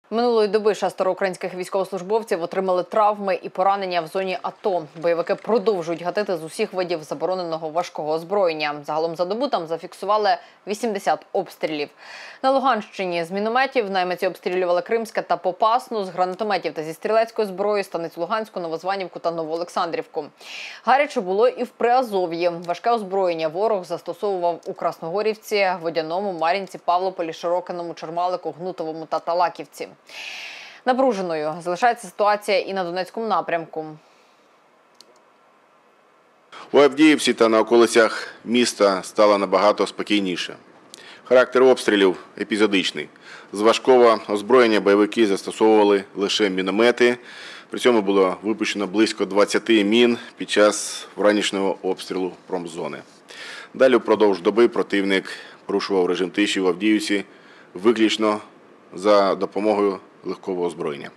Минулої доби 6 українських військовослужбовців отримали травми і поранення в зоні АТО. Бойовики продовжують гатити з усіх видів забороненого важкого озброєння. Загалом за добу там зафіксували 80 обстрілів. На Луганщині з мінометів найманці обстрілювали Кримське та Попасну, з гранатометів та зі стрілецької зброї – Станицю Луганську, Новозванівку та Новоолександрівку. Гаряче було і в Приазов'ї. Важке озброєння ворог застосовував у Красногорівці, Водяному, Мар'їнці, Павлополі, Широкиному, Чермалику, Гнутовому та Талаківці. Напруженою залишається ситуація і на Донецькому напрямку. У Авдіївці та на околицях міста стало набагато спокійніше. Характер обстрілів епізодичний. З важкого озброєння бойовики застосовували лише міномети. При цьому було випущено близько 20 мін під час вранішнього обстрілу промзони. Далі впродовж доби противник порушував режим тиші в Авдіївці виключно за допомогою легкого озброєння.